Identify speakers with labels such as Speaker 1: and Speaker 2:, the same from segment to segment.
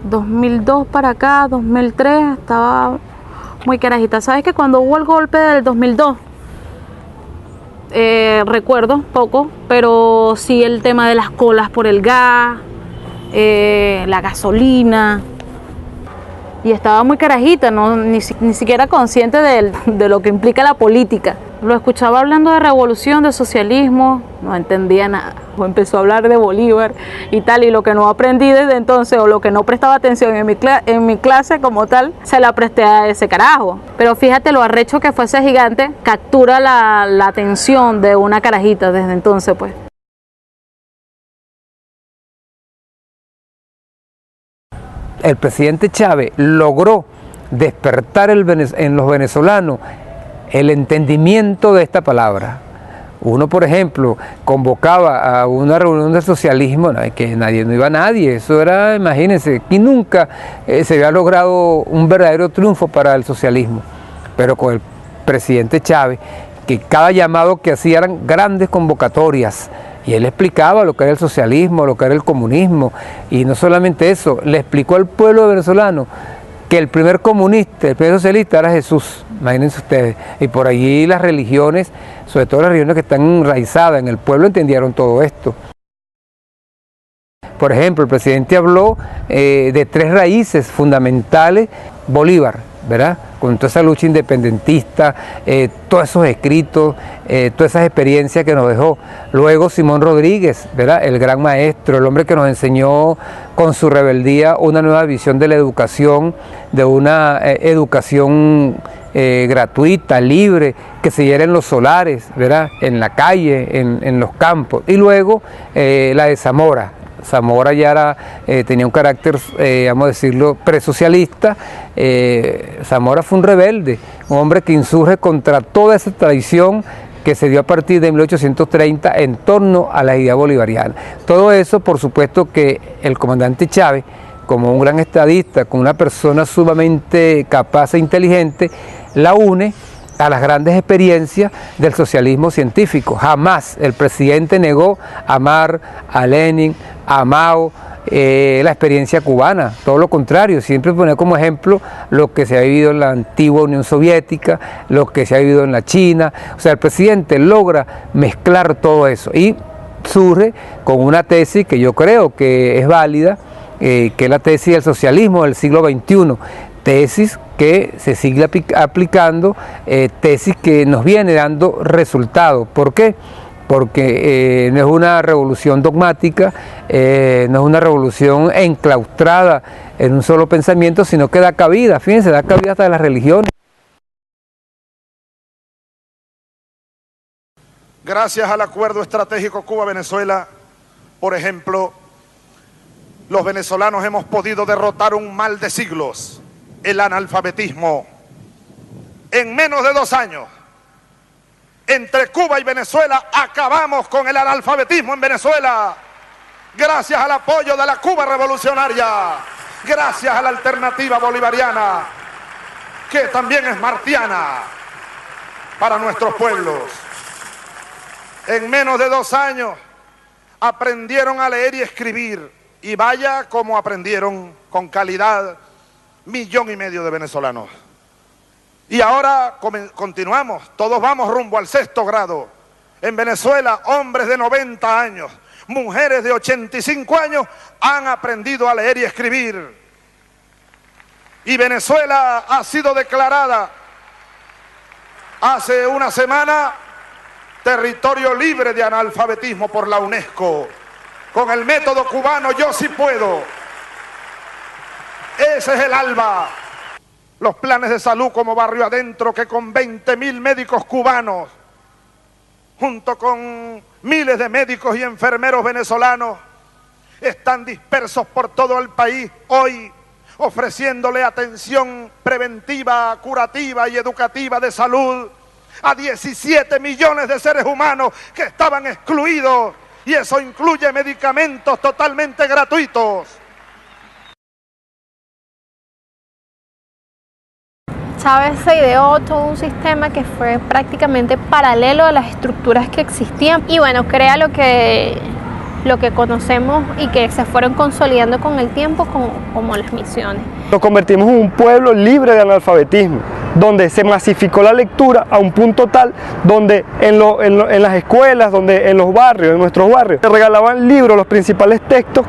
Speaker 1: 2002 para acá, 2003, estaba muy carajita. ¿Sabes que cuando hubo el golpe del 2002? Recuerdo poco, pero sí el tema de las colas por el gas, la gasolina, y estaba muy carajita, ¿no? ni siquiera consciente de lo que implica la política. Lo escuchaba hablando de revolución, de socialismo, no entendía nada. O empezó a hablar de Bolívar y tal, y lo que no aprendí desde entonces, o lo que no prestaba atención en mi clase como tal, se la presté a ese carajo. Pero fíjate lo arrecho que fue ese gigante, captura la atención de una carajita desde entonces, pues.
Speaker 2: El presidente Chávez logró despertar en los venezolanos el entendimiento de esta palabra. Uno, por ejemplo, convocaba a una reunión de socialismo, que no iba nadie, eso era, imagínense, que nunca se había logrado un verdadero triunfo para el socialismo. Pero con el presidente Chávez, que cada llamado que hacía eran grandes convocatorias, y él explicaba lo que era el socialismo, lo que era el comunismo, y no solamente eso, le explicó al pueblo venezolano que el primer comunista, el primer socialista era Jesús, imagínense ustedes, y por allí las religiones, sobre todo las religiones que están enraizadas en el pueblo, entendieron todo esto. Por ejemplo, el presidente habló de 3 raíces fundamentales: Bolívar, ¿verdad? Con toda esa lucha independentista, todos esos escritos, todas esas experiencias que nos dejó. Luego Simón Rodríguez, ¿verdad? El gran maestro, el hombre que nos enseñó con su rebeldía una nueva visión de la educación, de una educación gratuita, libre, que se diera en los solares, ¿verdad? En la calle, en los campos. Y luego la de Zamora. Zamora ya tenía un carácter, vamos a decirlo, presocialista. Zamora fue un rebelde, un hombre que insurge contra toda esa tradición que se dio a partir de 1830 en torno a la idea bolivariana. Todo eso, por supuesto, que el comandante Chávez, como un gran estadista, como una persona sumamente capaz e inteligente, la une a las grandes experiencias del socialismo científico. Jamás el presidente negó a Marx, a Lenin, a Mao, la experiencia cubana, todo lo contrario, siempre ponía como ejemplo lo que se ha vivido en la antigua Unión Soviética, lo que se ha vivido en la China. O sea, el presidente logra mezclar todo eso y surge con una tesis que yo creo que es válida, que es la tesis del socialismo del siglo XXI, tesis que se sigue aplicando, tesis que nos viene dando resultados. ¿Por qué? Porque no es una revolución dogmática, no es una revolución enclaustrada en un solo pensamiento, sino que da cabida, fíjense, da cabida hasta de las religiones.
Speaker 3: Gracias al acuerdo estratégico Cuba-Venezuela, por ejemplo, los venezolanos hemos podido derrotar un mal de siglos, el analfabetismo. En menos de 2 años, entre Cuba y Venezuela, acabamos con el analfabetismo en Venezuela, gracias al apoyo de la Cuba revolucionaria, gracias a la alternativa bolivariana, que también es martiana para nuestros pueblos. En menos de 2 años aprendieron a leer y escribir, y vaya como aprendieron con calidad 1,5 millones de venezolanos. Y ahora continuamos, todos vamos rumbo al 6º grado. En Venezuela, hombres de 90 años, mujeres de 85 años han aprendido a leer y escribir. Y Venezuela ha sido declarada hace una semana territorio libre de analfabetismo por la UNESCO. Con el método cubano Yo Sí Puedo. Ese es el ALBA. Los planes de salud como Barrio Adentro, que con 20.000 médicos cubanos, junto con miles de médicos y enfermeros venezolanos, están dispersos por todo el país hoy, ofreciéndole atención preventiva, curativa y educativa de salud a 17 millones de seres humanos que estaban excluidos, y eso incluye medicamentos totalmente gratuitos.
Speaker 4: Chávez se ideó todo un sistema que fue prácticamente paralelo a las estructuras que existían, y bueno, crea lo que lo que conocemos y que se fueron consolidando con el tiempo como las misiones.
Speaker 5: Nos convertimos en un pueblo libre de analfabetismo, donde se masificó la lectura a un punto tal donde en las escuelas, donde en los barrios, en nuestros barrios, se regalaban libros, los principales textos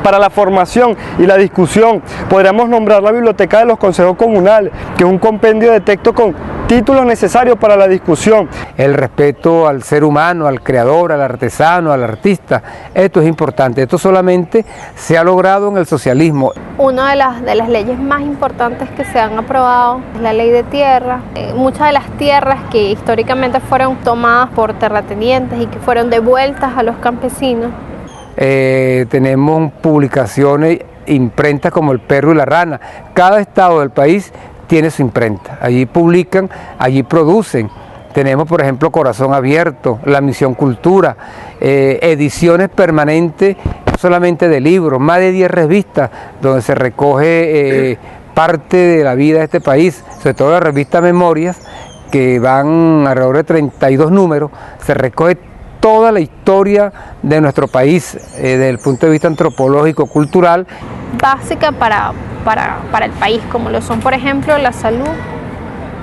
Speaker 5: para la formación y la discusión. Podríamos nombrar la biblioteca de los consejos comunales, que es un compendio de textos con títulos necesarios para la discusión.
Speaker 2: El respeto al ser humano, al creador, al artesano, al artista, esto es importante. Esto solamente se ha logrado en el socialismo.
Speaker 4: Una de las leyes más importantes que se han aprobado es la ley de tierra. Muchas de las tierras que históricamente fueron tomadas por terratenientes y que fueron devueltas a los campesinos.
Speaker 2: Tenemos publicaciones, imprentas como El Perro y la Rana. Cada estado del país tiene su imprenta. Allí publican, allí producen. Tenemos, por ejemplo, Corazón Abierto, La Misión Cultura, ediciones permanentes, no solamente de libros, más de 10 revistas donde se recoge parte de la vida de este país, sobre todo la revista Memorias, que van alrededor de 32 números, se recoge toda la historia de nuestro país desde el punto de vista antropológico, cultural.
Speaker 4: Básica para el país, como lo son, por ejemplo, la salud,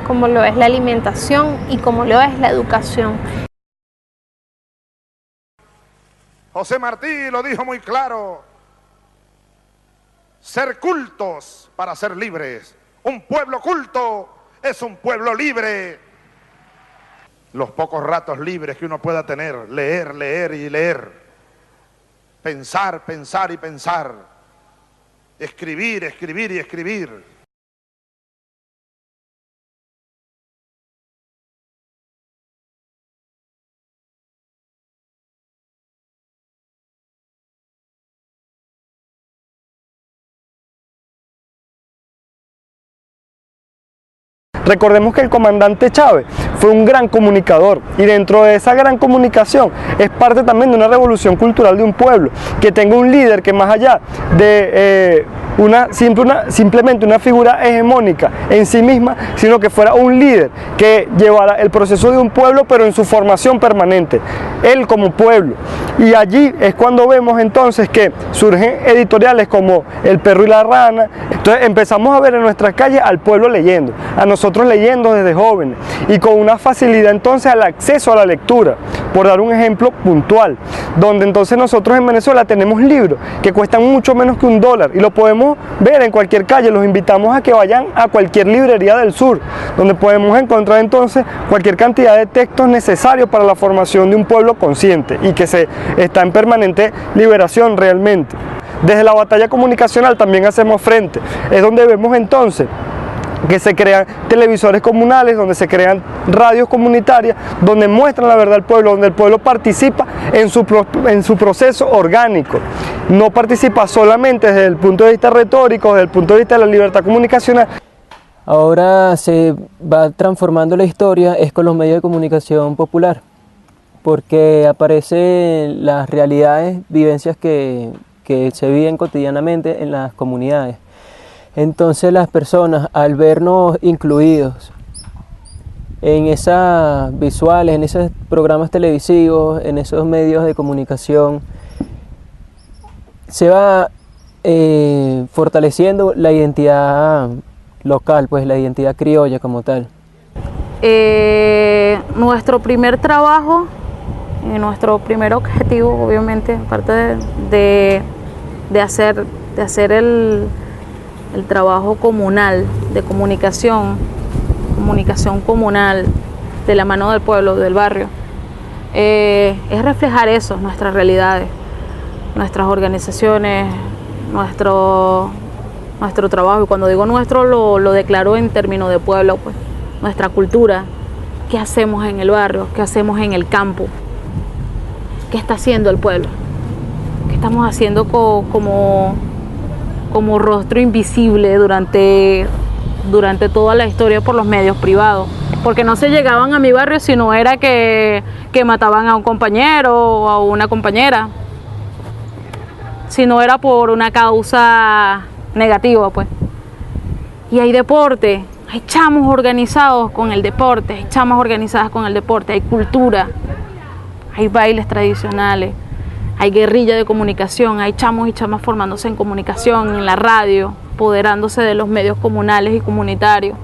Speaker 4: como lo es la alimentación y como lo es la educación.
Speaker 3: José Martí lo dijo muy claro: ser cultos para ser libres. Un pueblo culto es un pueblo libre. Los pocos ratos libres que uno pueda tener, leer, leer y leer, pensar, pensar y pensar, escribir, escribir y escribir.
Speaker 5: Recordemos que el comandante Chávez fue un gran comunicador y dentro de esa gran comunicación es parte también de una revolución cultural de un pueblo, que tenga un líder que más allá de simplemente una figura hegemónica en sí misma, sino que fuera un líder que llevara el proceso de un pueblo pero en su formación permanente, él como pueblo. Y allí es cuando vemos entonces que surgen editoriales como El Perro y la Rana. Entonces empezamos a ver en nuestras calles al pueblo leyendo, a nosotros leyendo desde jóvenes y con una facilidad entonces al acceso a la lectura, por dar un ejemplo puntual, donde entonces nosotros en Venezuela tenemos libros que cuestan mucho menos que $1 y lo podemos ver en cualquier calle. Los invitamos a que vayan a cualquier librería del sur, donde podemos encontrar entonces cualquier cantidad de textos necesarios para la formación de un pueblo consciente y que se está en permanente liberación realmente. Desde la batalla comunicacional también hacemos frente, es donde vemos entonces que se crean televisores comunales, donde se crean radios comunitarias, donde muestran la verdad al pueblo, donde el pueblo participa en su proceso orgánico. No participa solamente desde el punto de vista retórico, desde el punto de vista de la libertad comunicacional.
Speaker 6: Ahora se va transformando la historia es con los medios de comunicación popular, porque aparecen las realidades, vivencias que se viven cotidianamente en las comunidades. Entonces las personas, al vernos incluidos en esas visuales, en esos programas televisivos, en esos medios de comunicación, se va fortaleciendo la identidad local, pues la identidad criolla como tal.
Speaker 1: Nuestro primer trabajo, nuestro primer objetivo, obviamente, aparte de hacer el trabajo comunal de comunicación comunal de la mano del pueblo, del barrio, es reflejar eso, nuestras realidades, nuestras organizaciones, nuestro trabajo. Y cuando digo nuestro lo declaro en términos de pueblo, pues nuestra cultura, qué hacemos en el barrio, qué hacemos en el campo, qué está haciendo el pueblo, qué estamos haciendo como rostro invisible durante toda la historia por los medios privados, porque no se llegaban a mi barrio si no era que mataban a un compañero o a una compañera, si no era por una causa negativa, pues. Y hay deporte, hay chamos organizados con el deporte, hay chamas organizadas con el deporte, hay cultura, hay bailes tradicionales, hay guerrilla de comunicación, hay chamos y chamas formándose en comunicación, en la radio, apoderándose de los medios comunales y comunitarios.